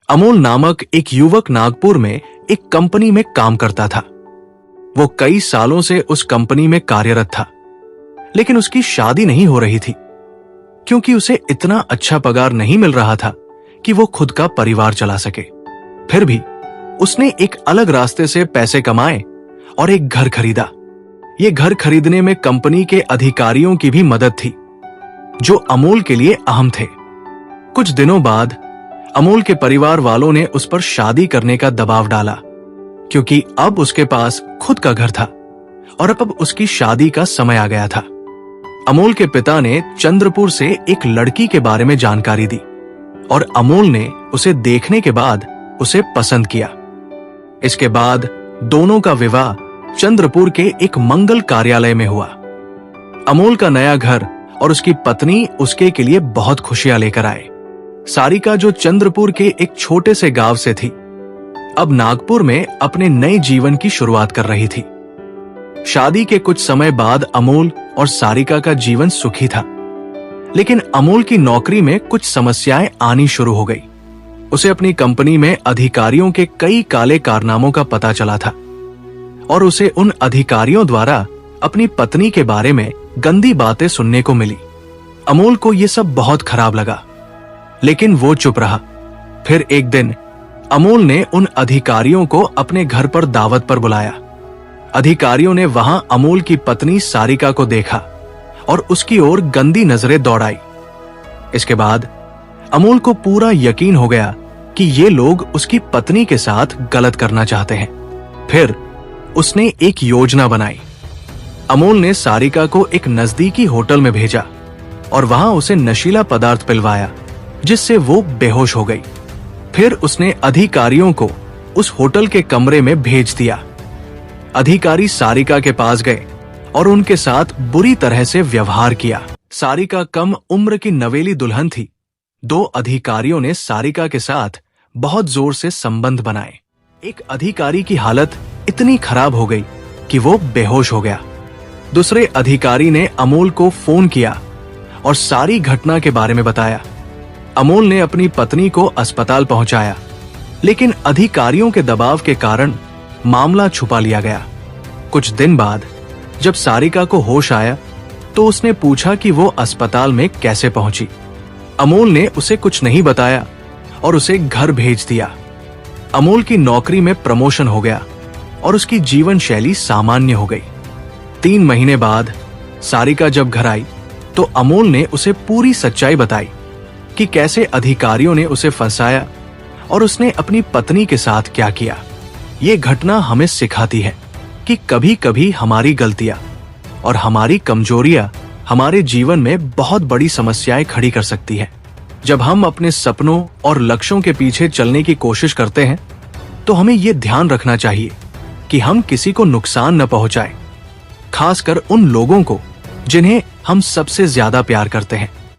अमोल नामक एक युवक नागपुर में एक कंपनी में काम करता था। वो कई सालों से उस कंपनी में कार्यरत था, लेकिन उसकी शादी नहीं हो रही थी क्योंकि उसे इतना अच्छा पगार नहीं मिल रहा था कि वो खुद का परिवार चला सके। फिर भी उसने एक अलग रास्ते से पैसे कमाए और एक घर खरीदा। ये घर खरीदने में कंपनी के अधिकारियों की भी मदद थी, जो अमोल के लिए अहम थे। कुछ दिनों बाद अमोल के परिवार वालों ने उस पर शादी करने का दबाव डाला, क्योंकि अब उसके पास खुद का घर था और अब उसकी शादी का समय आ गया था। अमोल के पिता ने चंद्रपुर से एक लड़की के बारे में जानकारी दी और अमोल ने उसे देखने के बाद उसे पसंद किया। इसके बाद दोनों का विवाह चंद्रपुर के एक मंगल कार्यालय में हुआ। अमोल का नया घर और उसकी पत्नी उसके के लिए बहुत खुशियां लेकर आए। सारिका, जो चंद्रपुर के एक छोटे से गांव से थी, अब नागपुर में अपने नए जीवन की शुरुआत कर रही थी। शादी के कुछ समय बाद अमोल और सारिका का जीवन सुखी था, लेकिन अमोल की नौकरी में कुछ समस्याएं आनी शुरू हो गई। उसे अपनी कंपनी में अधिकारियों के कई काले कारनामों का पता चला था और उसे उन अधिकारियों द्वारा अपनी पत्नी के बारे में गंदी बातें सुनने को मिली। अमोल को यह सब बहुत खराब लगा, लेकिन वो चुप रहा। फिर एक दिन अमोल ने उन अधिकारियों को अपने घर पर दावत पर बुलाया। अधिकारियों ने वहां अमोल की पत्नी सारिका को देखा और उसकी ओर गंदी नजरें दौड़ाई। इसके बाद अमोल को पूरा यकीन हो गया कि ये लोग उसकी पत्नी के साथ गलत करना चाहते हैं। फिर उसने एक योजना बनाई। अमोल ने सारिका को एक नजदीकी होटल में भेजा और वहां उसे नशीला पदार्थ पिलवाया, जिससे वो बेहोश हो गई। फिर उसने अधिकारियों को उस होटल के कमरे में भेज दिया। अधिकारी सारिका के पास गए और उनके साथ बुरी तरह से व्यवहार किया। सारिका कम उम्र की नवेली दुल्हन थी। दो अधिकारियों ने सारिका के साथ बहुत जोर से संबंध बनाए। एक अधिकारी की हालत इतनी खराब हो गई कि वो बेहोश हो गया। दूसरे अधिकारी ने अमोल को फोन किया और सारी घटना के बारे में बताया। अमोल ने अपनी पत्नी को अस्पताल पहुंचाया, लेकिन अधिकारियों के दबाव के कारण मामला छुपा लिया गया। कुछ दिन बाद जब सारिका को होश आया तो उसने पूछा कि वो अस्पताल में कैसे पहुंची। अमोल ने उसे कुछ नहीं बताया और उसे घर भेज दिया। अमोल की नौकरी में प्रमोशन हो गया और उसकी जीवन शैली सामान्य हो गई। 3 महीने बाद सारिका जब घर आई तो अमोल ने उसे पूरी सच्चाई बताई कि कैसे अधिकारियों ने उसे फंसाया और उसने अपनी पत्नी के साथ क्या किया। ये घटना हमें सिखाती है कि कभी कभी हमारी गलतियां और हमारी कमजोरियां हमारे जीवन में बहुत बड़ी समस्याएं खड़ी कर सकती है। जब हम अपने सपनों और लक्ष्यों के पीछे चलने की कोशिश करते हैं तो हमें ये ध्यान रखना चाहिए कि हम किसी को नुकसान न पहुंचाएं, खासकर उन लोगों को जिन्हें हम सबसे ज्यादा प्यार करते हैं।